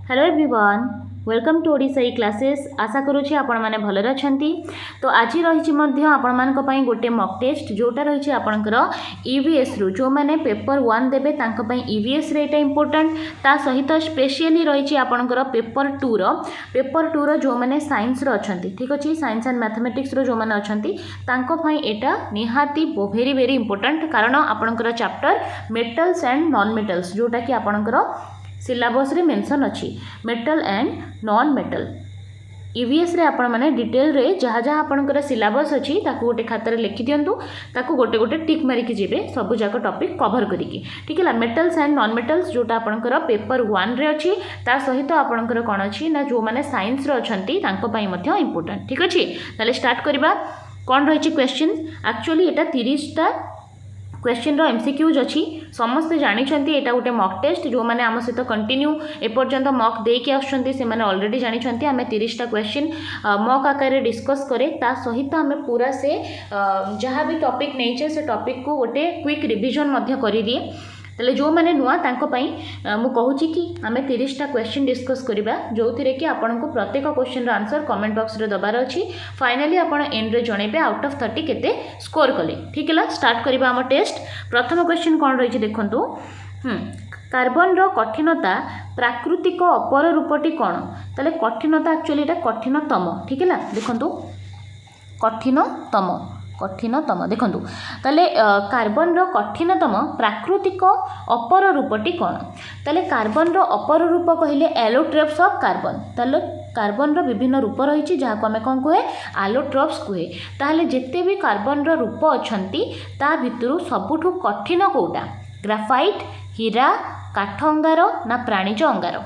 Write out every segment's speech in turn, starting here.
Hello everyone, welcome to Odisha classes. आशा करुँची आपण मैंने भलरे अछंती। तो आज रही आपण मान गोटे मॉक टेस्ट जोटा रही आपणकर ईवीएस रु जो मैंने पेपर 1 देबे तांको पई ईवीएस रे एटा इंपोर्टेंट। ता सहित स्पेशली रही आपणकर पेपर 2 रो जो मैंने साइंस रो अछंती, ठीक अछि, साइंस एंड मैथमेटिक्स रो जो मैंने अछंती तांको पई एटा निहाती वेरी वेरी इंपोर्टेंट। कारण आपणकर chapter metals and non metals जोटा कि आपणकर सिलेबस रे मेंशन अच्छी metal and non metal. EVS रे आपण माने डिटेल रे जहाँ जहाँ आपणकर सिलेबस अच्छी ताकू गोटे खातार लिखि दियंतु, ताकू गोटे गोटे टिक मारिकी जेबे सब जाक टॉपिक कवर करिकी, ठीक है। मेटल्स एंड नॉन मेटल्स जोटा आपणकर पेपर 1 रे अच्छी ता सहित आपणकर कोन अच्छी ना जो माने साइंस रो अछंती तांको पई मध्य इंपोर्टेंट, ठीक अछि। ताले स्टार्ट करबा। कोन रहिछि क्वेश्चन? एक्चुअली एटा 30 टा क्वेश्चन रो एमसीक्यूज अच्छी। समस्ते जानिछंती एटा गोटे मॉक टेस्ट जो माने आम सहित कंटिन्यू एपर्यंत मॉक देके आछंती से माने ऑलरेडी जानिछंती। आमे 30 टा क्वेश्चन मॉक आकार रे डिस्कस करे ता सहित आमे पूरा से जहाँ भी टॉपिक नैचे से टॉपिक को गोटे क्विक रिवीजन मध्य करि दिए। ताले जो माने नुआ तांको पई मु कहूची कि आमे 30 टा क्वेश्चन डिस्कस करिबा जो थिरे कि आपन को प्रत्येक क्वेश्चन रो आंसर कमेंट बॉक्स रे दबार अछि। फाइनली आपन एंड रे जणेबे आउट ऑफ 30 केते स्कोर कले, ठीक है। स्टार्ट करिबा हम टेस्ट। प्रथम क्वेश्चन कोन रहिछि देखंतु। कार्बन रो कठिनता प्राकृतिक अपर रूपटी कोन? ताले कठिनता एक्चुअली एटा कठिनतम, ठीक है। देखंतु कठिनतम देखंतु ताले कार्बन रो कठिनतम प्राकृतिक अपर रूपटी कोन? ताले कार्बन रो अपर रूप कहिले एलोट्रोप्स ऑफ कार्बन। ताले कार्बन रो विभिन्न रूप रही जहाँ को आम कौन कहे एलोट्रोप्स कहे। ताहले जेते भी कार्बन रो रूप अछंती ता भितरु सबुठु कठिन कोउटा? ग्राफाइट, हीरा, काठ अंगार ना प्राणीज अंगार?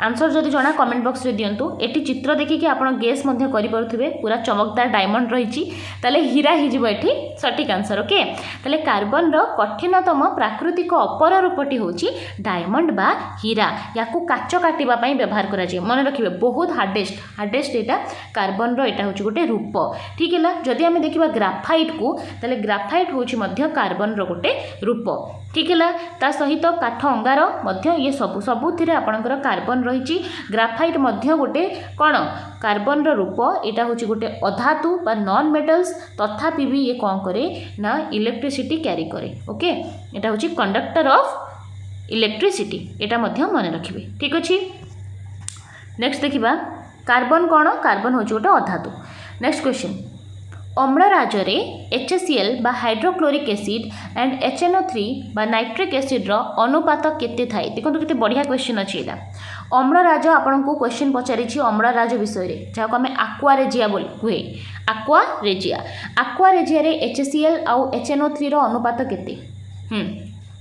आंसर जदि जना कमेंट बॉक्स रे दियंतु। एटी चित्र देखिकी आपण गेस मध्य करि पारुथिबे। पूरा चमकदार डायमंड रहिछि ताले हीरा हि जिवो एठी सटीक आंसर, ओके। ताले कार्बन रो कठिनतम प्राकृतिक अपर रूपटी होछि डायमंड बा हीरा। याकू काच काटिबा पई व्यवहार करा जे, मन रखिबे। बहुत हार्डेस्ट एटा कार्बन रो एटा होछि गोटे रूप, ठीक है। जदि आमे देखिबा ग्राफाइट को ताले ग्राफाइट होछि मध्य कार्बन रो गोटे रूप, ठीक है। ता सहित काठ अंगार मध्य ये सबुथिरे आपणकर कार्बन रही। ग्राफाइट मध्य गोटे कौन कार्बन रो रूप। एटा होछि गोटे अधातु बा नॉन मेटल्स, तथापि भी ये कौन करे ना इलेक्ट्रिसिटी कैरी करे, ओके। एटा होछि कंडक्टर ऑफ इलेक्ट्रिसिटी, एटा मध्य मन रखिबे, ठीक अछि। नेक्स्ट देखिबा कार्बन कौन? कार्बन होछि गोटे अधातु। Next question. अम्लराजरे HCl बा हाइड्रोक्लोरिक एसिड एंड HNO3 बा नाइट्रिक एसिड रो अनुपात केते थाए? देखो केते बढ़िया क्वेश्चन अछि एटा। अम्लराज आपन को क्वेश्चन पचारिछि अम्लराज विषय रे जहाँ को हमें आक्वारेजिया बोल हुए। आक्वारेजिया रे HCl आउ HNO3 रो अनुपात केते?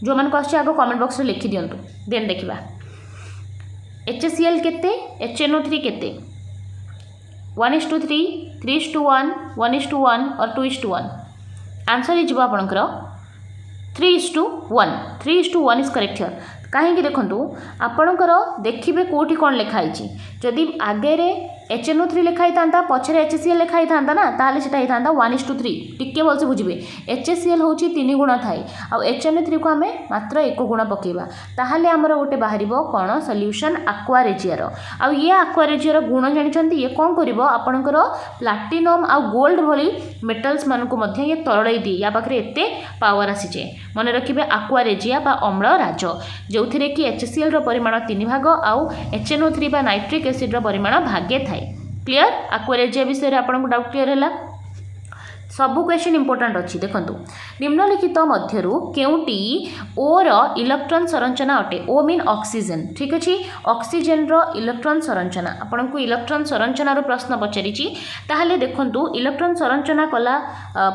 जो मन क्वेश्चन आगो कमेंट बॉक्स रे लिखि दियंतु। देन देखिबा HCl केते, HNO3 केते? 1:3, 3:1, 1:1 और 2:1? आंसर ही जीवा आपनकर 3:1। 3:1 इज करेक्ट हियर। कहीं देखु आपणकर देखिए कौटी कौन लिखाई। जदि आगे HNO3 लिखाई था पछरे HCl लिखाई था ना ताले सेटा होता 1:3। टिके भलसे बुझे HCl हूँ 3 गुण थाए आउ HNO3 को आम मात्र 1 गुण पकेबा ताहले आमर गोटे बाहर कौन सल्यूशन आक्वारेजियार। आउ ये आक्वारेजियार गुण जानिछंती ये कौन करिवो आपणकर प्लाटिनम आउ गोल्ड भली मेटल्स मानकु मध्य ये तरड़ाई दिए। या पाखरे एते पावर आसीचे। मन रखिबे आक्वारेजिया बा अम्लराज जो थिरे कि HCl रो परिमाण 3 भाग आउ HNO3 बा नाइट्रिक एसिड रो परिमाण भागे थाए। क्लियर? आक्वारेजिया विषय आपको डाउट क्लियर है? सबू क्वेश्चन इंपोर्टेंट अच्छी। देखंतु निम्नलिखित मध्यरु केउटी ओ रो इलेक्ट्रॉन संरचना अटे? ओ मीन ऑक्सीजन, ठीक अछि। ऑक्सीजन रो इलेक्ट्रॉन संरचना आपन को इलेक्ट्रॉन संरचना रो प्रश्न पचारिछि। ताहले देखंतु इलेक्ट्रॉन संरचना कला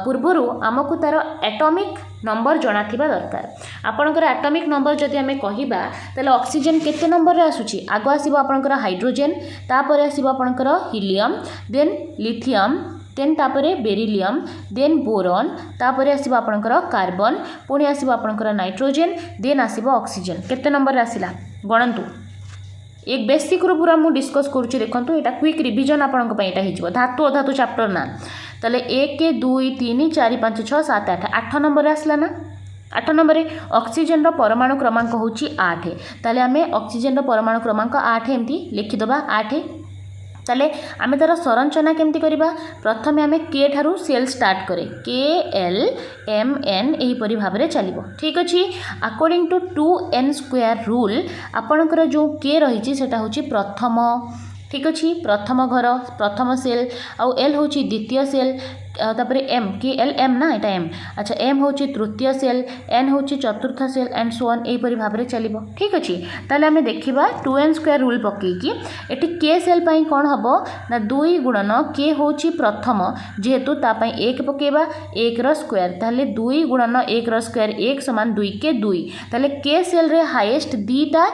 पूर्वरु हमकु तार एटॉमिक नंबर जना थिबा दरकार। आपनकर एटॉमिक नंबर जदि हमें कहिबा ताले ऑक्सीजन केते नंबर रे आसुछि? आगो आसीबो आपनकर हाइड्रोजन, तापर आसीबो आपनकर हीलियम, देन लिथियम, देन तापरे बेरिलियम, देन बोरॉन, तापरे आसीबो आपनकर कार्बन, पुणी आसीबो आपनकर नाइट्रोजन, देन आसीबो ऑक्सीजन। केते नंबर रे आसिला गणंतु? एक बेसिक रो पूरा मु डिस्कस करूछि। देखंतु एटा क्विक रिवीजन आपनक पई एटा हिजबो धातु अधातु चैप्टर ना। ताले 1 2 3 4 5 6 7 8 8 नंबर रे आसला ना? 8 नंबर ऑक्सीजन परमाणु क्रमांक होची 8 ताले आमे ऑक्सीजन परमाणु क्रमांक 8 एमती लिखिदबा 8 ताले आमे तार संरचना केमती करिबा प्रथमे आमे के ठारू सेल स्टार्ट करे के एल एम एन एही परि भाबरे चलिबो ठीक अछि according to 2n square rule आपनकर जो के रहिछि सेटा होछि प्रथम ठीक अच्छे प्रथम घर प्रथम सेल आउ एल हूँ द्वितीय सेल तापर एम कि एल एम ना यहाँ एम अच्छा एम हूँ तृतीय सेल एन हूँ चतुर्थ सेल एंड सो ऑन यहीपरि भाव में चलो ठीक अच्छे ताले आम देखा 2n स्क्वायर रूल पकईकि एटी के सेल कौन हम ना 2 गुणन के हूँ प्रथम जेहेतु तापाई 1 पकेबा 1 रो स्क्वायर ताले 2 गुणन 1 रो स्क्वायर 1 समान 2 के 2 ताले के सेल रे हाईएस्ट 2टा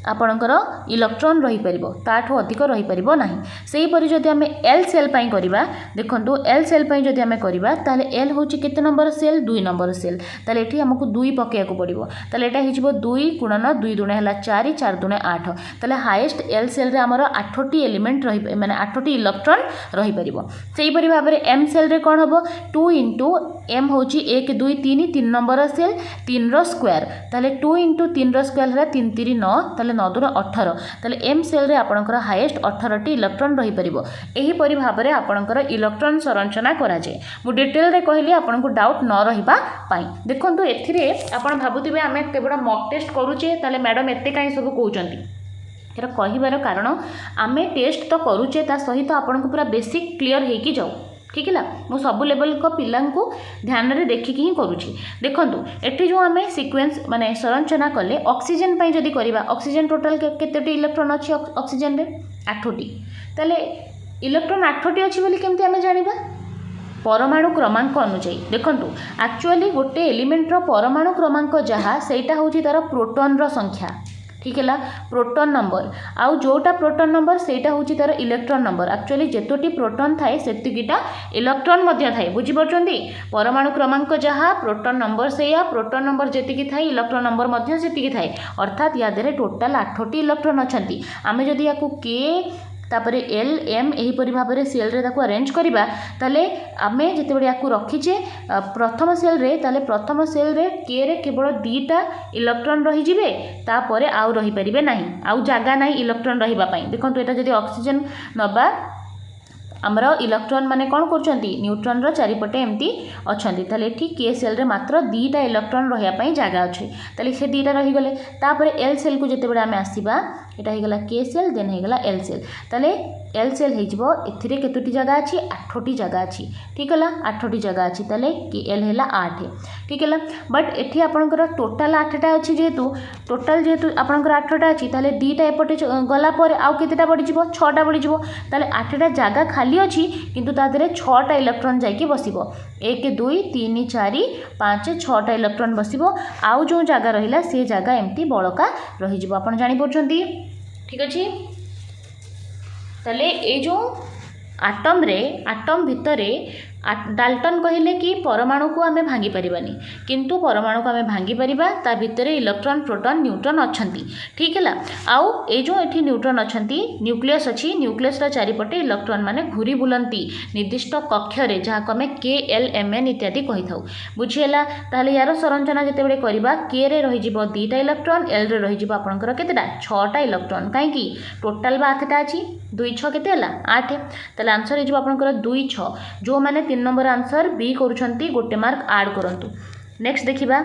आपणकर इलेक्ट्रॉन रही परिबो ताठो अधिक रही परिबो नाही सेही परि जदि हमें एल सेल पई करिबा देखंतु एल सेल पई जदि हमें करिबा ताले एल होची केते नंबर सेल 2 नंबर सेल ताले एठी हमकु 2 पकेया को पड़िबो ताले एटा हिजबो 2 गुणन 2 दुणे हला 4 4 दुणे 8 ताले हाईएस्ट एल सेल रे हमर 8टी एलिमेंट रही माने 8टी इलेक्ट्रॉन रही परिबो सेही परि भाबरे एम सेल रे कोन हबो 2 एम होची 1 2 3 3 नंबर सेल 3 रो स्क्वायर ताले 2 3 रो स्क्वायर हला 3 3 9 ताले 9 2 18 ताले एम सेल रे आपणकर हाईएस्ट 18टी इलेक्ट्रॉन रही परिबो एही परि भाबरे आपणकर इलेक्ट्रॉन संरचना करा जाय मु डिटेल रे कहली आपनको डाउट न रहिबा पाई देखंतु एथिरे आपण भाबुतिबे आमे केवड मॉक टेस्ट करूचे ताले मैडम एते काई सब कहउचंती एरा कहिबार कारण आमे टेस्ट तो करूचे ता सहित आपनको पूरा बेसिक क्लियर हेकी जाऊ ठीक है मु सब लेवल को पिला ध्यान रे देखिकी ही करुँची देखंतु एठी जो आमे सीक्वेंस माने संरचना कले ऑक्सीजन पई जदी करिबा ऑक्सीजन टोटल केतेटी इलेक्ट्रॉन अछि ऑक्सीजन रे 8टी ताले इलेक्ट्रॉन 8टी अछि बोली केमती आमे जानिबा परमाणु क्रमांक अनुसार देखंतु एक्चुअली गोटे एलिमेंट रो परमाणु क्रमांक जहा सेटा होची तार प्रोटॉन रो संख्या ठीक है प्रोटॉन नंबर आउ जोटा प्रोटॉन नंबर सेटा होची तार इलेक्ट्रॉन नंबर एक्चुअली जेतोटी प्रोटॉन थाए सेतिकीटा इलेक्ट्रॉन मध्य थाए बुझी परछंती परमाणु क्रमांक जहा प्रोटॉन नंबर सेया प्रोटॉन नंबर जेतिकी थाए इलेक्ट्रॉन नंबर मध्य सेतिकी थाए अर्थात या देरे टोटल 8टी इलेक्ट्रॉन अछंती आमे जदी याकू के तापरे एल एम एहीपरि भाव में सेल रे ताकू अरेंज करिबा ताले आमे जेतेबेले याकू रखिचे प्रथम सेल रे ताले प्रथम सेल रे के रे केवल 2टा इलेक्ट्रॉन रही जिवे तापरे आउ रही परिबे नाही आउ जागा नाही इलेक्ट्रॉन रहिबा पई देखंतु एटा जदी ऑक्सीजन नबा आमर इलेक्ट्रॉन माने कौन करछंती न्यूट्रॉन रो चारिपटे एमती अछंती ताले एठी के सेल रे मात्र 2टा इलेक्ट्रॉन रहिया पई जागा अछि ताले से 2टा रही गले तापरे एल सेल को जेतेबेले आमे आसीबा एटा हे गला के सेल देन हे गला एल सेल ताले एल सेल हे जिवो एथिरे केतोटी जगह अछि 8टी जगह अछि ठीक हला 8टी जगह अछि ताले कि एल हेला 8 ठीक हला बट एठी आपनकर टोटल 8टा अछि जेतु आपनकर 8टा अछि ताले 2टा एपटे गला पर आउ केतेटा पड़ी जिवो 6टा पड़ी जिवो ताले 8टा जगह खाली अछि किंतु ता देरे 6टा इलेक्ट्रॉन जाई के बसिबो 1 2 3 4 5 6टा इलेक्ट्रॉन बसिबो आउ जो जगह रहिला से जगह एम्ति बळका रहि जिवो आपन जानि परछंती ठीक अछि ताले ए जो आटम भितरे डाल्टन कहले कि परमाणु को आमे भांगी परिबानी किंतु परमाणु को आमे भांगी परिबा ता भितरे इलेक्ट्रॉन प्रोटॉन न्यूट्रॉन अछंती ठीक है आउ ए जो एठी न्यूट्रॉन अछंती न्यूक्लियस अछि न्यूक्लियस रा चारिपटे इलेक्ट्रॉन माने घुरी बुलंती निर्दिष्ट कक्ष रे जहा को आमे के एल एम एन इत्यादि कहि थाउ बुझिएला ताले यार संरचना जेतेबेले करिबा के रे रहि जिवो 2टा इलेक्ट्रॉन एल रे रहि जिवो आपनकर केतेटा 6टा इलेक्ट्रॉन काहे कि टोटल बा 8टा अछि 2 6 केते हला 8 ताले आंसर हे जिवो आपनकर 2 6 जो माने 3 नंबर आंसर बी करूछंती गोटे मार्क ऐड करंतु नेक्स्ट देखिबा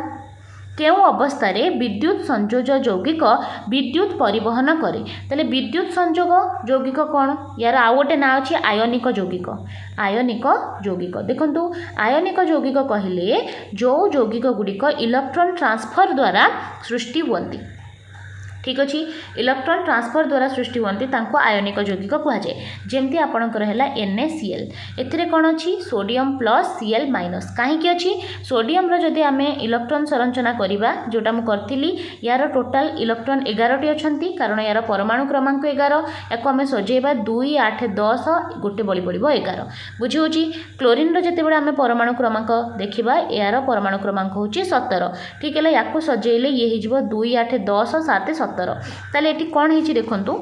केउ अवस्था रे विद्युत संयोज यौगिक विद्युत परिवहन करे ताले विद्युत संयोग यौगिक कोन यार आ गोटे ना अछि आयनिक यौगिक देखंतु आयनिक यौगिक कहिले जो यौगिक गुडिक इलेक्ट्रॉन ट्रांसफर द्वारा सृष्टि होंती ठीक अच्छे इलेक्ट्रॉन ट्रांसफर द्वारा सृष्टि होती आयनिक यौगिक कहुए जमती आपणकर है NaCl एथिरे कौन अच्छी सोडियम प्लस Cl माइनस कहीं अच्छी सोडियम जदि आम इलेक्ट्रॉन संरचना करवा जोटा मुझे यार टोटाल इलेक्ट्रॉन 11टी अच्छा कारण यार परमाणु क्रमांक 11 या आम सजेबा 2 8 10 गोटे बड़ी पड़ो 11 बुझी क्लोरीन जिते बड़े आम परमाणु क्रमांक देखा यार परमाणु क्रमांक हूँ 17 ठीक है या सजेले ये हो 2 8 10 7 17 ताले एटी कौन होइछि देखंतु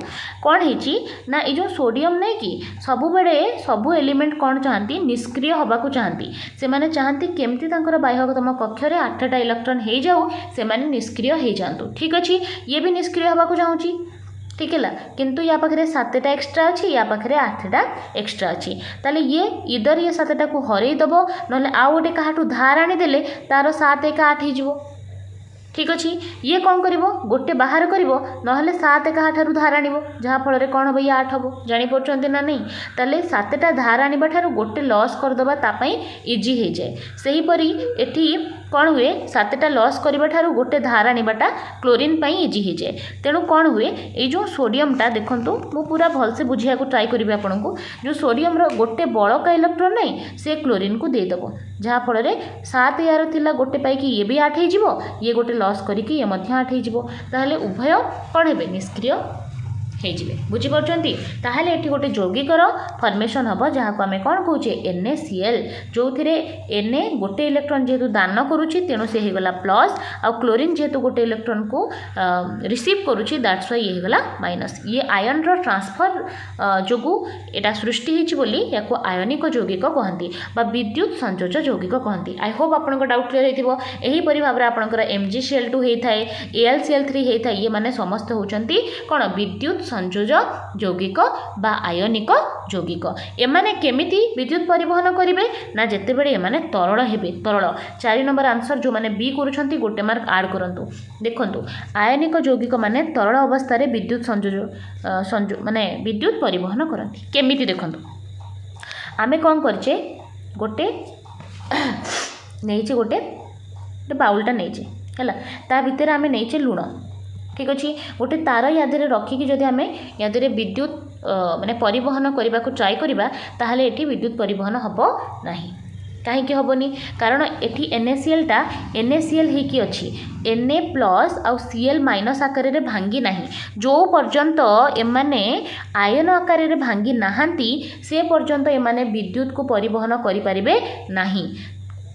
कौन होइछि ना ए जो सोडियम नहीं कि सबु बेले सबु एलिमेंट कौन चाहती निष्क्रिय हवा को चाहती से माने चाहती केमती तांकर बाह्यतम कक्ष रे 8टा इलेक्ट्रॉन हे जाऊ से माने निष्क्रिय हे जांतु ठीक अछि ये भी निष्क्रिय हवा को चाहूची ठीक है किंतु या पाखे 7टा एक्स्ट्रा अच्छी या पाखे 8टा एक्स्ट्रा अच्छी ताले ये इधर ये 7टा को हरई दब नले आउ गोटे काहाठू धार आनीदेले तार 7 1 8 हो ठीक अच्छे ये कौन कर गोटे बाहर कर ना 7 काहाठू धार आण जहाँफल कौन हम ये 8 हम जापे ना नहीं ताले 7टा धार आने ठार गोटे लॉस करदे तापाई इजी हो जाए सेहीपरि एटी कौन हुए 7टा लॉस करबा ठारू गोटे धार आनिबाटा क्लोरीन पाई इजी हो जाए तेणु कौन हुए ये जो सोडियमटा देखंतु मु पूरा भल से बुझिया को ट्राई करी आपको जो सोडियम रो गोटे बड़का इलेक्ट्रॉन नहीं से क्लोरीन को देदेव जहाँफल 7 यार थिला गोटे पाई ये भी 8 हो ये गोटे लॉस करिकी ये मध्य 8 हो ताहले उभय कौन हेबे निष्क्रिय होइजिबे बुझिपारुछंती ताहले एठी गोटे यौगिकर फॉर्मेशन हबो जहाँ को आमे कौन कहूचे NaCl जो थिरे Na गोटे इलेक्ट्रॉन जेहेतु दान करुछि तेणु से हेगला प्लस आ क्लोरीन जेहेतु गोटे इलेक्ट्रॉन को रिसीव करुछि दैट्स व्हाई ये हेगला माइनस ये आयन रो ट्रांसफर जोगु एटा सृष्टि हिछि बोली याको आयनिक यौगिक कहंती बा विद्युत संयोज यौगिक कहंती आई होप आपनको डाउट क्लियर हेतिबो एही परि भाबरे आपनकर MgCl2 हेथाय AlCl3 हेथाय ये माने समस्त होचंती कोन विद्युत संयोज यौगिक बा आयनिक यौगिक एमाने केमिति विद्युत परिवहन करिवे ना जेते बेले एमाने तरल हेबे तरल 4 नंबर आंसर जो माने बी करूछंती गोटे मार्क ऐड करंतु देखंतु आयनिक यौगिक माने तरल अवस्था रे विद्युत संयोज माने विद्युत परिवहन करंती केमिति देखंतु आमे कोन करछे गोटे नेइचे गोटे बाउलटा नेइचे हला ता भितर आमे नेइचे लुण ठीक अच्छे गोटे तार यादे रखिकी जदि आम यादे विद्युत माने परिवहन करने को ट्राए करवा ताहले एठी विद्युत परिवहन हम ना कहीं हेनी कारण एठी NaCl टा NaCl होकी अच्छी Na प्लस आउ Cl माइनस आकार रे भांगी नाही जो पर्यंत एमाने आयन आकार रे भांगी नाहांती से पर्यंत एमाने विद्युत को परिवहन करि परिबे नाही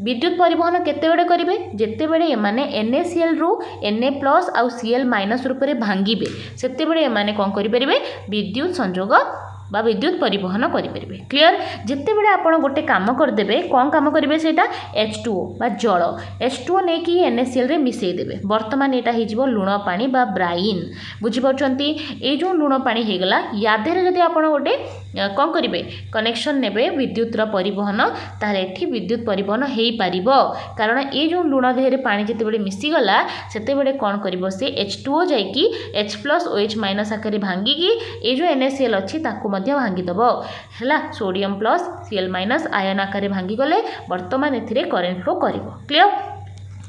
विद्युत परिवहन केते बेले करिवे जेते बेले एमाने NaCl रु Na प्लस आउ Cl माइनस रूप में भांगिबे सेते बेले एमाने कोन करि परिबे विद्युत संयोग बा विद्युत परिवहन करि परिबे क्लियर जेते बेले आपण गोटे काम कर देबे कोन काम करिवे सेटा H2O बा जल H2O ने कि NaCl रे मिसई देबे वर्तमान एटा हि जिवो लुण पानी बा ब्राइन बुझि परछंती ए जो लुण पानी हे गला यादे रे जदि आपण गोटे कौन करेंगे कनेक्शन ने विद्युत परिवहन ताहले एठी विद्युत परिवहन हो पारिबो कारण ये जो लुण देहरे पानी जिते बड़े मिसीगला सेते बड़े कौन करिबो से H2O जाइकी H plus OH minus आकार भांगिकी ये जो NaCl अच्छी ताकू मध्य भांगीदेव है sodium plus Cl minus ion आकार भांगी गले वर्तमान एथिरे करेंट फ्लो करिबो क्लियर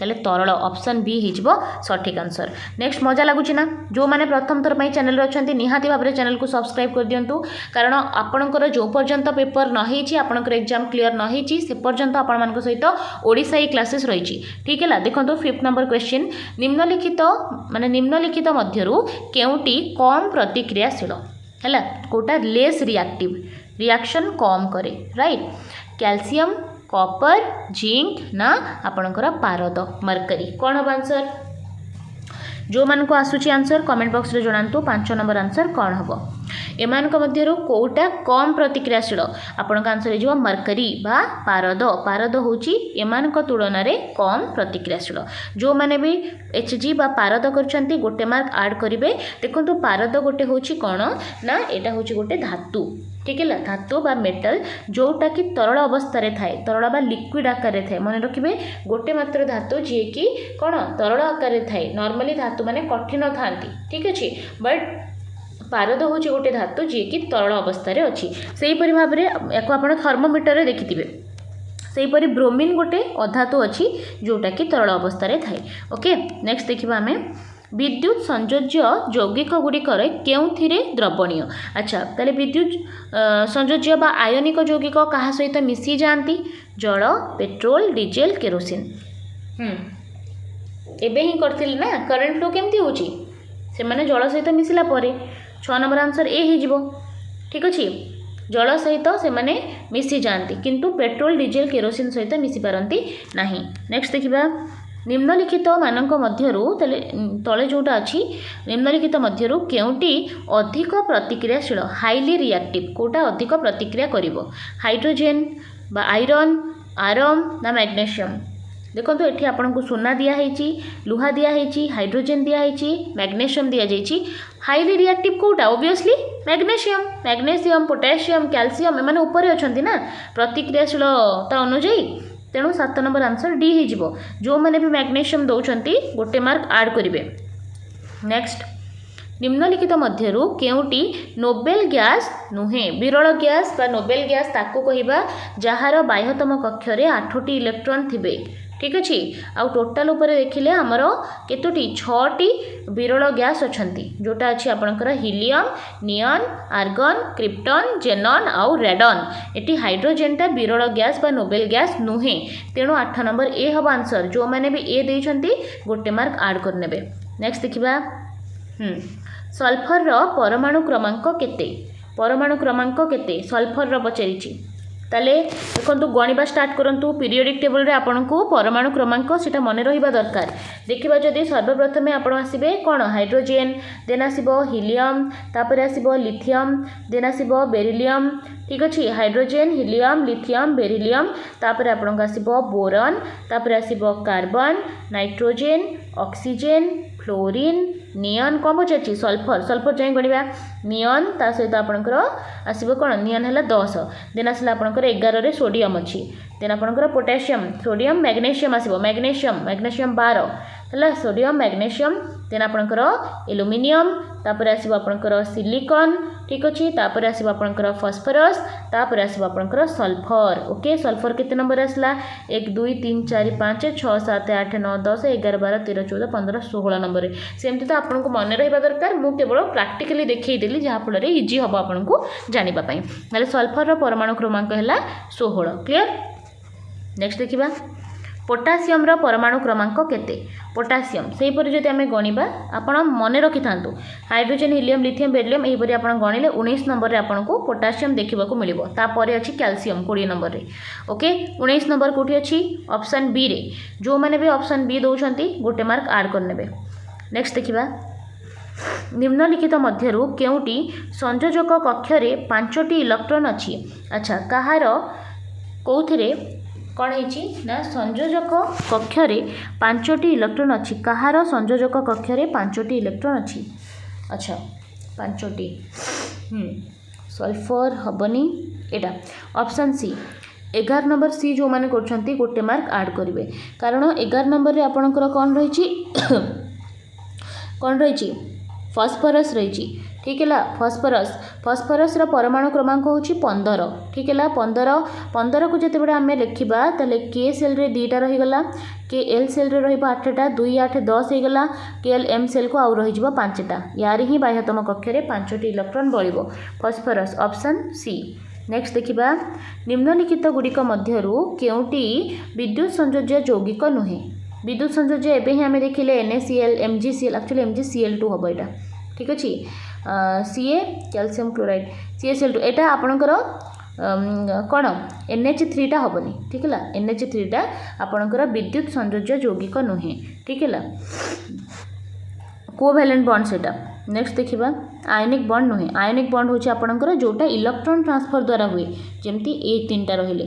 ताले तरल ऑप्शन बी हो सठिक आंसर नेक्स्ट मजा लगुच ना जो मैंने प्रथम थर चैनल अच्छा निहाती भाव चैनल को सब्सक्राइब कर दिंतु कारण आपणकर जो पर्यंत पेपर नही आपणकर एग्जाम क्लीयर नही से पर्यंत आपण मान सहित ओडिशा क्लासेस रही ठीक है देखो 5th नंबर क्वेश्चन निम्नलिखित माने निम्नलिखित मध्यरु केउटी कम प्रतिक्रियाशील है कोटा लेस रिएक्टिव रिएक्शन कम करे राइट कैल्शियम कॉपर जिंक ना आपणकर पारद मर्करी कौन हम आंसर जो मान को आसूची आंसर कमेंट बॉक्स रे जणांतु 5 नंबर आंसर कौन हम एमान कोटा कम प्रतिक्रियाशील आपण आंसर हो मर्करी बा पारद पारद होची एमान तुलन में कम प्रतिक्रियाशील जो मैंने भी Hg बा पारद करछंती गोटे मार्क ऐड करेंगे देखो पारद गोटे होची कौन ना एटा होची गोटे धातु ठीक है धातु बा मेटल जोटा कि तरल अवस्था थाए तरल बा लिक्विड आकार थाए मन रखिए गोटे मात्र धातु जी कि कौन तरल आकार थाए नॉर्मली धातु माने कठिन था ठीक अच्छे बट पारद हूँ गोटे धातु जी कि तरल अवस्था अच्छी से ही भाव में या आप थर्मोमीटर देखिथे सेहीपरि ब्रोमीन गोटे अधातु अच्छी जोटा कि तरल अवस्था थाए ओके नेक्स्ट देखा आम विद्युत संयोज्य यौगिक गुड़िकर केउथिरे द्रवणीय अच्छा ताले विद्युत संयोज्य बा आयनिक यौगिक कहा सहित मिसी जाती जल पेट्रोल डीजेल केरोसिन एबे ही करथिल ना करंट फ्लो केमती होची से माने जल सहित मिसिला परे 6 नंबर आंसर ए ही जिवो ठीक अछि जल सहित से माने मिसी जाती किंतु पेट्रोल डीजेल केरोसिन सहित मिसी पारंती नाही नेक्स्ट देखिबा निम्नलिखित मानक मध्यरु तले जोटा अच्छी निम्नलिखित मध्यरु केउटी अधिक प्रतिक्रियाशील हाईली रिएक्टिव कोटा अधिक प्रतिक्रिया करिवो हाइड्रोजेन बा आयरन आरम ना मैग्नेशियम देखो ये आपको सोना दिखाई लुहा दिखाई हाइड्रोजेन दिखाई मैग्नेशियम दि जाइए हाईली रिएक्टिव कोटा ओबियसली मैग्नेशियम पोटेशियम कैल्शियम एम ऊपर अच्छा ना प्रतिक्रियाशीलता अनुजाई तेणु 7 नंबर आंसर डी हो जो मैंने भी मैग्नेशियम दौरान गोटे मार्क ऐड करेंगे। नेक्स्ट निम्नलिखित मध्यरु केउटी नोबेल गैस नुहे विरल गैस बा नोबेल गैस ताको कहिबा जहार बाह्यतम कक्षरे 8टी इलेक्ट्रॉन थिबे ठीक अच्छे आउ टोटाल उपर देखिले आमर केतोटी 6टी विरल गैस अच्छी जोटा अच्छी आपणकर हिलियम नियन आर्गन क्रिप्टन जेनन आउ रेडन एटी हाइड्रोजेनटा विरल गैस बा नोबेल गैस नुहे तेणु 8 नंबर ए हम आंसर जो मैंने भी ए देइछंती गोटे मार्क ऐड करनेबे। नेक्स्ट देखिबा सल्फर परमाणु क्रमांक केते सल्फर रो पचारिछि ताले देखो गणिबा स्टार्ट करंतु पीरियोडिक टेबल रे आपनको परमाणु क्रमांक सेटा मन रहिबा दरकार देखिबा जदि सर्वप्रथमे आपण आसीबे कोन हाइड्रोजेन देन आसीबो हिलियम तापर आसीबो लिथियम देन आसीबो बेरिलियम ठीक अच्छे हाइड्रोजेन हिलियम लिथियम बेरिलियम तापर आपनको आसीबो बोरन तापर आसीबो कार्बन नाइट्रोजेन ऑक्सीजन फ्लोरीन नियन कौन पचार सल्फर जाए गणवा नियन ता सहित आपणकर आसो कौन नियन है 10 देन आसला आपणकर 11 रे सोडियम अच्छी देन आपणकर पोटेशियम सोडियम मैग्नेशियम आसो मैग्नेशियम 12 है सोडियम मैग्नेशियम देन आपणकर एल्युमिनियम तापर आसो आपणकर सिलिकॉन ठीक अच्छे तापर आसो आपणकर फॉस्फरस तापर आसो आपणकर सल्फर ओके सल्फर केते नंबर आसला 1 2 3 4 5 6 7 8 9 10 11 12 13 14 15 16 नंबर सेमती तो आपको मन रहा दरकार मुझे केवल प्राक्टिकली देखईदेली जहाँफल इजी हम आपको जानापी ना सल्फर परमाणु क्रमांक है 16 क्लियर। नेक्स्ट देखा पोटासियम परमाणु क्रमांक केते पोटासियम से जब आम गणवा आपड़ मन रखि था हाइड्रोजेन हिलियम लिथियम बेरिलियम यहीपरि आप गणिले 19 नंबर में आपको पोटासियम देखा मिले तापर अच्छी कैल्शियम 20 नंबर में ओके 19 नंबर कौटी अच्छी ऑप्शन बी रे जो मैंने भी ऑप्शन बी दौरान गोटे मार्क ऐड करने। नेक्स्ट देखा निम्नलिखित मध्यरु केउटी संयोजक कक्षरे 5टी इलेक्ट्रॉन अच्छी अच्छा कहार कौथिरे कौन है संयोजक कक्षरे 5टी इलेक्ट्रॉन अच्छी कहार संयोजक कक्षरे 5टी इलेक्ट्रॉन अच्छी अच्छा 5टी सल्फर हबनी एटा ऑप्शन सी 11 नंबर सी जो मैंने कर गोटे मार्क ऐड करेंगे कारण 11 नंबर रे आपणकर कौन रही कौन रही फॉस्फरस रही ठीक है फॉस्फरस परमाणु क्रमांक हूँ 15 ठीक है 15 को जिते बड़े आम लिखा तेल के सेल रे 2टा रहीगला के एल सेल रे रही 8टा 2 8 10 होगला के एल एम सेल को आउ रही 5टा यार ही बाह्यतम कक्षरे 5टी इलेक्ट्रॉन बड़ो फॉस्फरस ऑप्शन सी। नेक्स्ट देखा निम्नलिखित गुड़िक मध्यरु केउटी विद्युत संयोज्य यौगिक नुहे विद्युत संयोज्य एवं ही आम देखिले NaCl MgCl एक्चुअली MgCl2 हम यहाँ ठीक अच्छे Ca कैल्शियम क्लोराइड CaCl2 एटा आपणकर कौन NH3 टा हेनी ठीक है NH3 टा आपणकर विद्युत संयोज्य यौगिक नुहे ठीक है कोवैलेंट बॉन्ड सेटा। नेक्स्ट देखा आयनिक बॉन्ड नुहे आयनिक बॉन्ड हूँ आपणकर जोटा इलेक्ट्रॉन ट्रांसफर द्वारा हुए जमती ए 3टा रहिले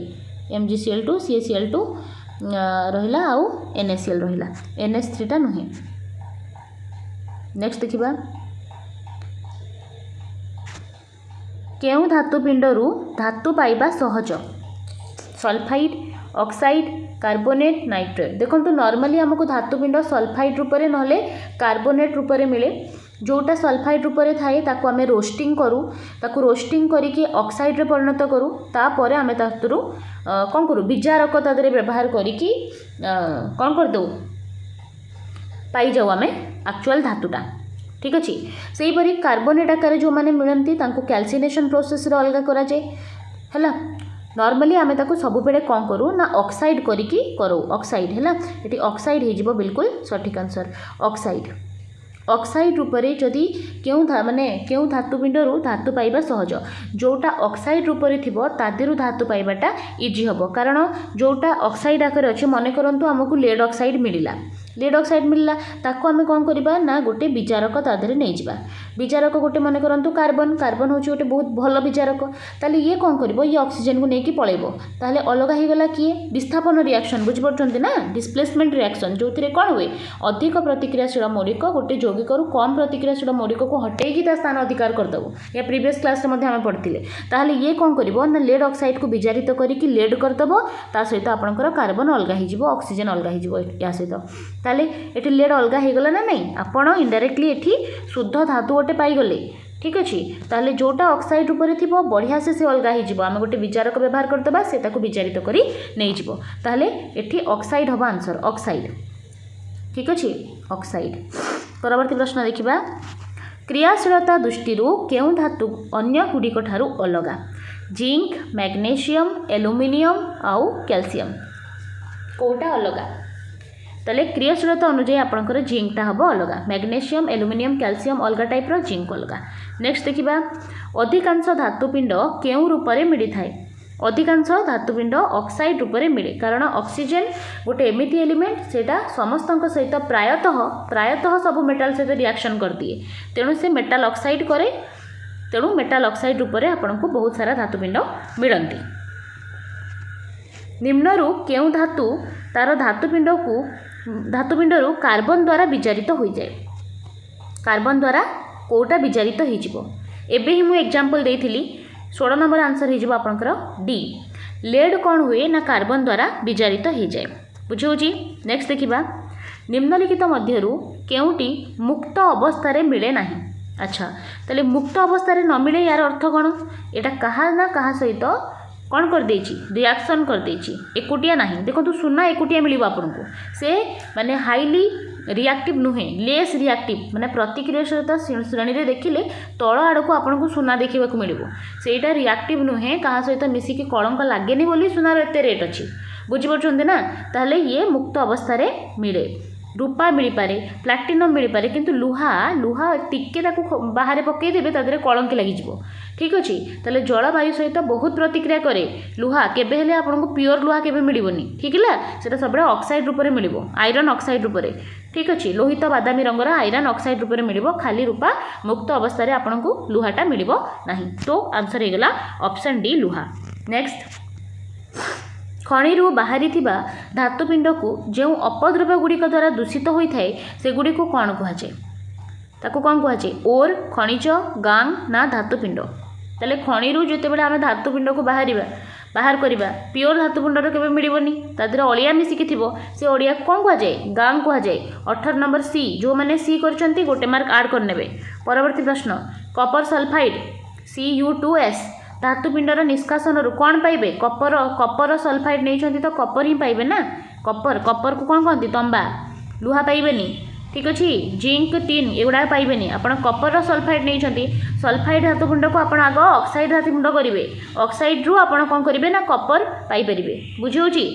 MgCl2 CaCl2 रहिला आउ NaCl रहिला NH3 टा नुहे। नेक्स्ट देखा केउ धातुपिंडरू धातु पाइबा सहज सल्फाइड ऑक्साइड कार्बोनेट नाइट्रेट देखो नॉर्मली आमको धातुपिंड सल्फाइड रूप में ना कार्बोनेट रूप में मिले जोटा सल्फाइड रूप में थाए ताको आमे रोस्टिंग करूँ ताको रोस्टिंग करिके ऑक्साइड रे परिणत करूँ तापर आमे तातुरु कौन करूँ विजारक तादरे व्यवहार करिकी कौन कर दो पाई जाऊ आमे एक्चुअल धातुटा ठीक अच्छे से हीपरि कार्बोनेट आकार जो मैंने मिलती कैल्सिनेशन प्रोसेस अलग कराए है नॉर्मली आमे ताको सब बेले कौन करूँ ना ऑक्साइड करिकी करूँ ऑक्साइड है ये ऑक्साइड हो बिल्कुल सठिक आंसर ऑक्साइड ऑक्साइड रूप में जदि माने क्यों धातुपिंडरू धातु पाइबा सहज जोटा ऑक्साइड रूप में थी तादेहु धातु पाइबाटा इजी हम कारण जोटा ऑक्साइड आकार अच्छे मन करंतु आमको लेड ऑक्साइड मिलला लेड ऑक्साइड मिलला ताको आमे कौन करबा ना गोटे विचारक तादेहरे नहीं जिबा विचारक गोटे मन करंतु कार्बन कार्बन होची गोटे बहुत भल विचारक ताले ये कौन करबो ये ऑक्सीजन को लेकिन पळेबो ताले अलग हो गला किए विस्थापन रिएक्शन बुझ पड़छन्ते ना डिस्प्लेसमेंट रिएक्शन जो थिरे कौन हुए अधिक प्रतिक्रियाशील मौलिक गोटे यौगिक रु कम प्रतिक्रियाशील मौलिक को हटेकी ता स्थान अधिकार करदेबो या प्रीवियस क्लास रे मध्ये आमे पढ़थिले ताले ये कौन करबो ना लेड ऑक्साइड को विजारित करिकि लेड करदेबो ता सहित आपनकर कार्बन अलग हो जिवो ऑक्सीजन अलग हो जिवो या सहित ताले एठी लेड अलग हो गला ना नहीं आपण इनडायरेक्टली एठी शुद्ध धातु गोटे पाइगले ठीक अच्छे ताले जोटा ऑक्साइड रूप में थी बढ़िया से अलग हो आम गोटे विचारक व्यवहार करदेबा से ताको विचारित करी नहीं जीवो ताले एठी ऑक्साइड हबा आंसर ऑक्साइड ठीक अच्छे ऑक्साइड। परवर्ती प्रश्न देखिबा क्रियाशीलता दृष्टि केउं धातु अन्य गुड़िक ठारू अलगा जिंक मैग्नेशियम एल्युमिनियम आउ कैल्शियम कोटा अलगा ताले क्रियाशीलता अनुଯାୟୀ आपणकर जिंकटा हम अलग मैग्नेशियम एल्युमिनियम कैल्शियम अलग टाइप जिंक अलग। नेक्स्ट देखिबा अधिकांश धातुपिंड केउं रूप में मिली थाए अधिकांश धातुपिंड ऑक्साइड रूप में मिले कारण ऑक्सीजन गोटे एमिति एलिमेंट सेटा समस्त सहित प्रायतः सब मेटाल सहित रिएक्शन कर दिए तेणु से मेटाल ऑक्साइड करे तेणु मेटाल ऑक्साइड रूप में आपको बहुत सारा धातुपिंड मिलती। निम्नरू केउं धातु तार धातुपिंडरू कार्बन द्वारा विजारित हो जाए कार्बन द्वारा कोटा विजारित हो एबे ही मुझे एग्जांपल देइथिली 16 नंबर आंसर हो आपनकर डी लेड कौन हुए ना कार्बन द्वारा विजारित हो जाए बुझे। नेक्स्ट देखिबा निम्नलिखित मध्यरु केउटी मुक्त अवस्था रे मिले नाही अच्छा ताले मुक्त अवस्था रे न मिले यार अर्थ कौन एटा कहा ना कहा सहित कौन कर देची रिएक्शन कर देची एकुटिया नहीं देखो तो सुना एकुटिया मिल आपको से माने हाईली रिएक्टिव नुहे लेस रिएक्टिव माने प्रतिक्रियाशीलता श्रेणी रे देखिले तल आड़ को आपको सुना देखा मिल सेटा रिएक्टिव नुहे क्या सहित मिसिकी कलंक लागेनी बोली सुनार एत रेट अच्छी बुझीपे ना ताहले ये मुक्त अवस्था रे मिले रूपा मिल पारे प्लाटिनम मिल पारे किंतु लुहा लुहा टिके बाहर पकईदेवे तादे कलंकी लगिज ठीक अच्छे ताले जलवायु सहित बहुत प्रतिक्रिया करे लुहा केबे हेले आपको प्योर लुहा केबे मिलबनी ठीक है सेटा सब ऑक्साइड रूप में मिल आयरन ऑक्साइड रूप में ठीक अच्छे लोहित बादामी रंगर आयरन ऑक्साइड रूप में मिल खाली रूपा मुक्त अवस्था रे आपको लुहाटा मिल नहीं तो आंसर हो गला ऑप्शन डी लुहा। नेक्स्ट खणिरू बाहरी धातुपिंड को जो अपद्रव्य गुड़िक द्वारा दूषित होता है से गुड़ी को कौन कहुए ताको कौन कहुए ओर खनिज गांग ना धातुपिंड ताले खणिरू जितेबाला आम धातुपिंड को बाहर करवा प्योर धातुपिंड के मिलबनी तादेह अलिया मिसिकी थी से अलिया कौन कहुए गांग कहुए। 18 नंबर सी जो मैंने सी कर गोटे मार्क आड करने। परवर्ती प्रश्न कपर सल्फाइड Cu2S धातुपिंडर निष्कासन कौन पाइबे कपर सल्फाइड नहीं तो कपर ही पाइबे ना कपर को कौन कहती तंबा लुहा पाइबेनी ठीक अच्छे जिंक टिन एगुड़ा पाइबेनी आपड़ कपर सल्फाइड नहीं सल्फाइड धातुपिंड को आप आग ऑक्साइड धातुपिंड करेंगे ऑक्साइड रु आप कौन करेंगे ना कपर पाइपर बुझे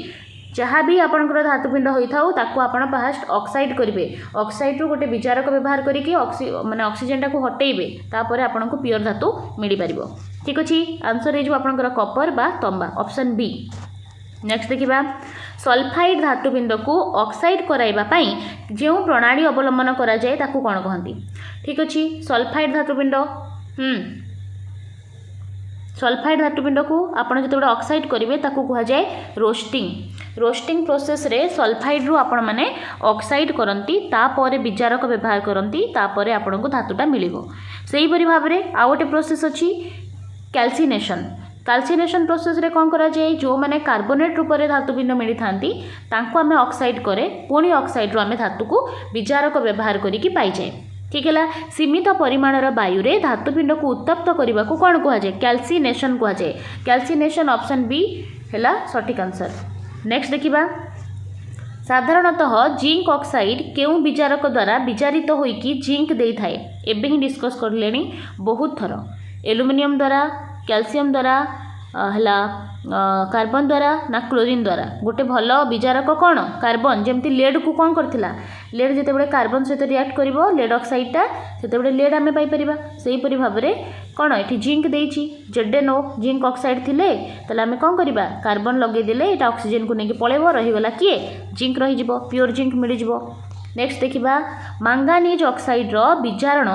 जहाँ भी आपंकर धातुपिंड होता ताकू आप फास्ट ऑक्साइड करेंगे ऑक्साइड रु गोटे विचारक व्यवहार करके माने ऑक्सीजन टाक हटेबे तापर आपको प्योर धातु मिल पार ठीक अच्छे आंसर हो आपंकर कपर बा तंबा ऑप्शन बी। नेक्स्ट देखिबा सल्फाइड धातुपिंड को ऑक्साइड कराइबापई जो प्रणाली अवलंबन करा जाए ताकू कौन कहती ठीक अच्छे सल्फाइड धातुपिंड सल्फाइड धातुपिंड को आपड़ जो ऑक्साइड करेंगे ताकू कहुए रोस्टिंग प्रोसेस रे सल्फाइड रु आपण माने ऑक्साइड करती तापर विचारक व्यवहार करती तापर आपन को धातुटा मिलिबो सेही परि भाव रे आ गोटे प्रोसेस अछि कैल्सिनेशन प्रोसेस रे कौन करा जाए जो माने कार्बोनेट रूप में धातुपिंड मिली थांती तांको आमे ऑक्साइड करे पुणी ऑक्साइड रु आमे धातु को विचारक व्यवहार करिकि पाई जाए ठीक है। सीमित परिमाणर वायु रे धातुपिंड को उत्तप्त करने को कौन कहुए कैल्सिनेशन कहुए कैल्सिनेशन ऑप्शन बी है सठिक आंसर। नेक्स्ट देखिबा साधारणतः जिंक ऑक्साइड केउं विचारक द्वारा विचारित होइकि जिंक दे थाए एबे ही डिस्कस कर लेनी बहुत थर एल्युमिनियम द्वारा कैल्शियम द्वारा है कार्बन द्वारा ना क्लोरीन द्वारा गोटे भल विजारक कौन कार्बन जमती लेड को कौन करथिला लेड जिते कार्बन सहित रिएक्ट करिवो लेड ऑक्साइडटा सेते लेड आमे पाई परिबा सेहीपरि भाव में कौन ये जिंक देछि ZnO जिंक ऑक्साइड थिले तले आमे कौन करिबा कार्बन लगे देले एटा ऑक्सीजन को नेकी पळेबो रहिगला किए जिंक रही जिवो प्योर जिंक मिली जिवो। नेक्स्ट देखिबा मांगानीज ऑक्साइड रो विजारण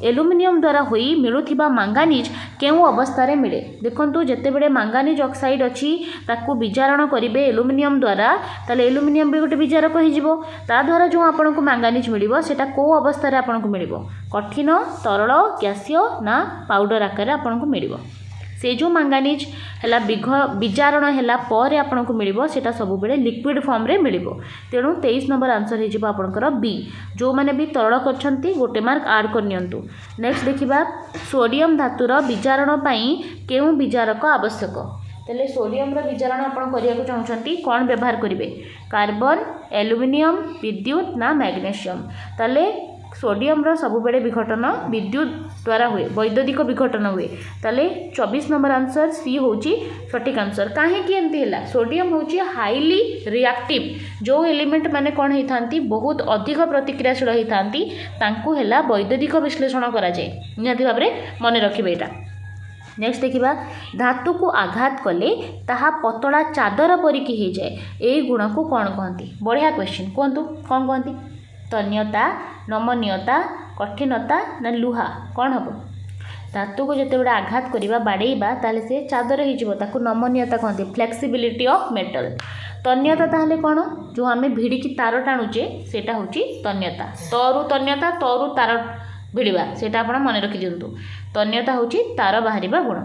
एल्युमिनियम द्वारा होई मिलुथिबा मांगानीज केउ अवस्था रे मिले देखंतु जते बेले मांगानीज ऑक्साइड अछि ताकू विजारण करिवे एल्युमिनियम द्वारा ताले एल्युमिनियम भी गोटे विजारक होई जिवो ता द्वारा जो आपन को मांगानीज मिलिबो सेटा को अवस्था रे आपन को मिलिबो कठिन तरल गैसीय ना पाउडर आकार रे आपन को मिलिबो से जो मांगानीज है विजारण है पर आपन को मिल सेटा सब बेले लिक्विड फॉर्म रे मिल तेणु 23 नंबर आंसर हो आपंकर बी जो मैंने भी तरल कर गोटे मार्क आड कर नियंतु। नेक्स्ट देखिबा सोडियम धातुर विजारण पई केउ विजारक आवश्यक तेले सोडियम रो विजारण आपन करिया को चाहउछंती कोन व्यवहार करिवे कार्बन एल्युमिनियम विद्युत ना मैग्नीशियम ताले सोडियम रो सब बेले विघटन विद्युत द्वारा हुए वैद्युतिक विघटन हुए ताले 24 नंबर आंसर सी होची सटीक आंसर काहे कि एमती हैला सोडियम होची हाईली रिएक्टिव जो एलिमेंट माने कोन हेथांती बहुत अधिक प्रतिक्रियाशील हेथांती तांकु हैला वैद्युतिक विश्लेषण करा जाय निहाती भाबरे मने रखिबे एटा। नेक्स्ट देखिबा धातु को आघात कले ताहा पतला चादर परिकी हे जाए एई गुण को कोन कहंती बढ़िया क्वेश्चन कोंतु कोन कहंती तन्यता नमनीयता कठिनता ना लुहा कौन हम धातु को जिते बड़े आघात करवा बाड़ेबा ताले से चादर हो नमनीयता कहते फ्लेक्सिबिलिटी ऑफ मेटल तन्यता ताहले कौन जो आम भिड़िकी तार टाणुचे सेटा हूँ तन्यता तरु तन्यता तरु तार भिड़वा सेटा आप मन रखी दिंतु तन्यता हूँ तार बाहर गुण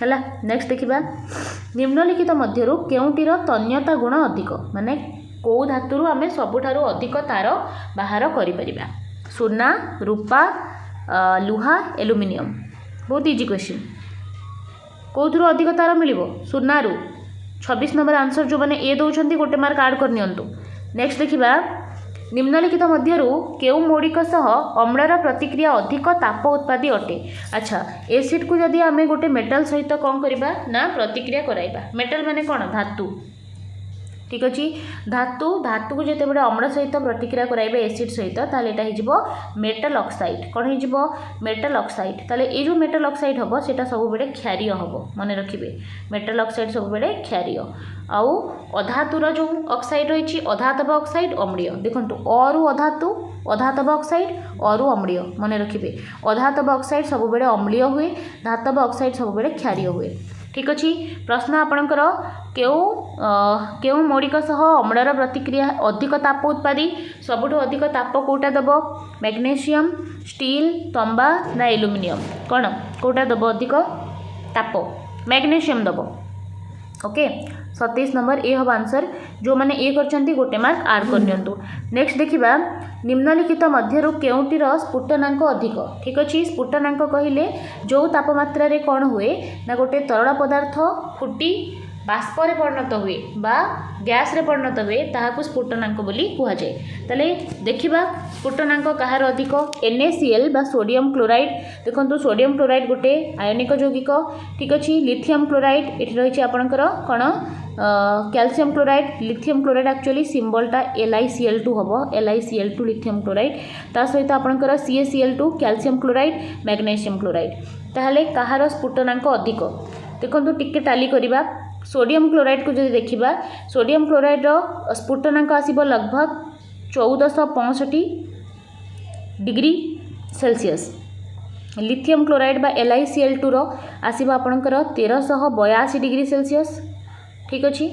है। नेक्स्ट देखिबा निम्नलिखित मध्यरु केउटीर तन्यता गुण अधिक माने कौ धातु आम सबुठारु अधिक तार बाहर करिपरिबा सोना रूपा लुहा एल्युमिनियम बहुत इजी क्वेश्चन कौथुरु अधिक तार मिलिबो सोनारू 26 नंबर आंसर जो मैंने ए दौरान गोटे मार्क आड कर नियंतु। नेक्स्ट देखिबा निम्नलिखित मध्यरु केउ मौलिक सह अम्लर प्रतिक्रिया अधिक ताप उत्पादी अटे अच्छा एसिड को जदि आम गोटे मेटल सहित कौन करबा ना प्रतिक्रिया कराइबा मेटल माने कौन धातु ठीक अच्छे धातु धातु को जिते बड़े अम्ल सहित प्रतिक्रिया कराइबे एसिड सहित ताले एटा हिजिबो मेटल ऑक्साइड कौन हिजिबो मेटल ऑक्साइड ताले ए जो मेटल ऑक्साइड हबो सेटा सब बेले क्षारीय हबो मन रखिबे मेटल ऑक्साइड सब बेले क्षारीय आउ अधातुर जो ऑक्साइड रही अधातव ऑक्साइड अम्लीय देखंतु अरु अधातु अधातव ऑक्साइड अरु अम्लीय मन रखिबे अधातव ऑक्साइड सब बेले अम्लीय हुए धातव ऑक्साइड सब बेले क्षारीय हुए ठीक अच्छे प्रश्न आपणकर केउ मौलिक सह अम्लर प्रतिक्रिया अधिक ताप उत्पादी सबुठ अधिक ताप कोटा दब मैग्नीशियम स्टील तंबा ना एल्युमिनियम कौन कोटा दब अधिक ताप मैग्नीशियम दब ओके 27 नंबर ए हम आंसर जो मैंने ए कर गोटे मार्क आड कर नियंतु। नेक्स्ट देखिबा निम्नलिखित मध्यरु केउटीर स्फुटनांक अधिक ठीक अच्छे स्फुटनांक कहले जो तापमात्रा रे कौन हुए ना गोटे तरल पदार्थ फुटी बाष्परे परिणत हुए बा गैस रे परिणत हुए ताहाकु स्फुटनांक बोली कुहा जाए ताले देखिबा स्फुटनांक कहार अधिक NaCl बा सोडियम क्लोराइड देखंतु सोडियम क्लोराइड गोटे आयनिक यौगिक ठीक अच्छे लिथियम क्लोराइड एठी रही आपणकर कौन calcium chloride lithium chloride actually सिंबलटा LiCl2 हम LiCl2 लिथियम क्लोराइड ता सहित आपणकर CaCl2 calcium chloride magnesium chloride ताहले कहार स्फुटनांक अधिक देखंतु टिके टाली करिबा सोडियम क्लोराइड को जदि देखिबा सोडियम क्लोराइड रो स्फुटनांक आसीबो लगभग 1465 डिग्री सेल्सियस लिथियम क्लोराइड बा LiCl2 रो आसीबो आपणकर 1382 डिग्री सेल्सियस ठीक अच्छे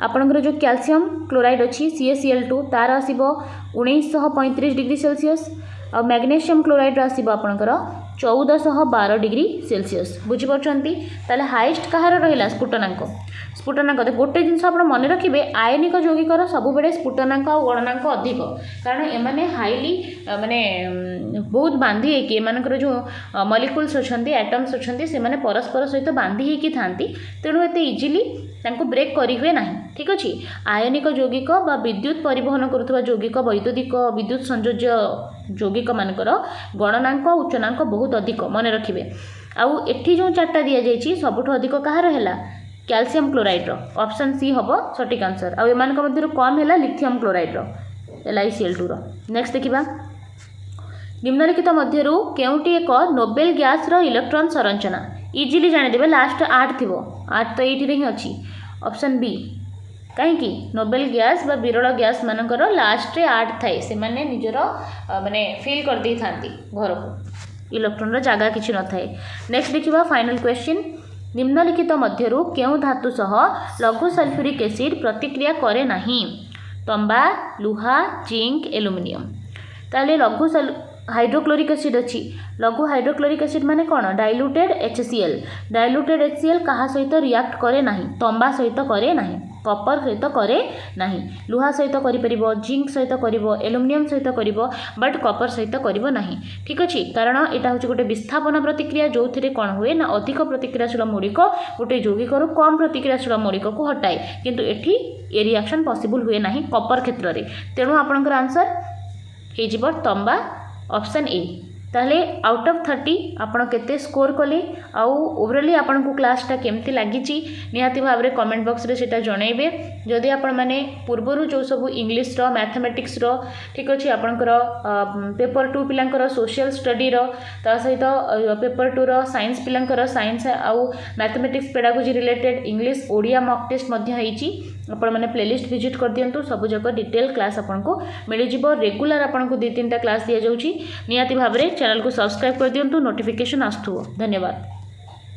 आपणकर जो कैल्शियम क्लोराइड अच्छी CaCl2 तार आसीबो 1935 डिग्री सेल्सियस और मैग्नीशियम क्लोराइड आसीबो आपणकर 1412 डिग्री सेल्सियस बुझिपारछंती ताले हाईएस्ट कहार रहिला स्फुटनांक स्फुटनांक गोटे जिनस आप मन रखिए आयनिक यौगिकर सब बेले स्फुटनांक और गणनांक अधिक कारण एमाने हाईली माने बहुत बांधी होगी एमानकर जो मलिक्यूल्स अच्छे एटम्स अच्छे से माने परस्पर सहित बांधी होगी थांती तेणु एते इजिली तांको ब्रेक करी हुए ना ठीक अच्छे आयनिक यौगिक बा विद्युत परिवहन करुवा यौगिक वैद्युतिक विद्युत संयोज्य यौगिक मानकर गणनांक उच्चनांक बहुत अधिक मन रखिए। आउ एठी जो चार्टा दि जाइए सबुठ अधिक कहार है कैल्शियम क्लोराइड ऑप्शन सी हम सटीक आंसर। आउ एमान मध्य कम है लिथियम क्लोराइड LiCl2 नेक्स्ट देखा निम्नलिखित मध्यरु केउटी एक नोबेल गैस रो इलेक्ट्रॉन संरचना इजिली जानिदेबे लास्ट 8 थिबो 8 तो एठी रे ही अछि ऑप्शन बी कहीं नोबेल गैस बा विरल गैस मानकर लास्ट रे 8 थाए से माने निजर माने फिल कर दी थांती घर को इलेक्ट्रॉन रो जागा किछि न थाए। नेक्स्ट देखिबा फाइनल क्वेश्चन निम्नलिखित मध्यरु केउ धातु सह लघु सल्फ्यूरिक एसिड प्रतिक्रिया करे नाही तंबा लुहा जिंक एल्युमिनियम ताले लघु हाइड्रोक्लोरिक एसिड अच्छी लघु हाइड्रोक्लोरिक एसिड माने कौन डाइल्यूटेड HCl कहा सहित रिएक्ट करे नाही तंबा सहित करे नाही कपर सहित करे नाही लुहा सहित करिपरिबो जिंक सहित करिबो एल्युमिनियम सहित करिबो बट कपर सहित करिबो नाही ठीक अछि कारण एटा होछि गोटे विस्थापन प्रतिक्रिया जो थिरे कोन हुए ना अधिक प्रतिक्रियाशील मौलिक गोटे यौगिक रु कम प्रतिक्रियाशील मौलिक को हटाए किंतु एठी ए रिएक्शन पॉसिबल हुए नाही कपर क्षेत्र रे तेणु आपनकर आंसर हे जिवो तंबा ऑप्शन ए। ताहले आउट ऑफ 30 आपण केते स्कोर कले आउ ओवरऑली आपण को क्लासटा केमती लागी निहाती भाव में कमेंट बॉक्स रे सेटा जणाइबे जदि आपण माने पूर्वरु जो सब इंग्लिश रो मैथमेटिक्स रो ठीक अछि आपनकर पेपर 2 पिलांकर सोशल स्टडी रो ता सहित पेपर 2 रो साइंस पिलांकर साइंस आउ mathematics pedagogy related English Odia mock test मध्य हेची आपण माने प्लेलिस्ट विजिट कर दियंतु सब जगह डिटेल क्लास आपण को मिल जिवो रेगुलर आपण को 2-3टा क्लास दिया जाउची निहाती भाव में चैनल को सब्सक्राइब कर दियंतु नोटिफिकेशन आस्थुओ। धन्यवाद।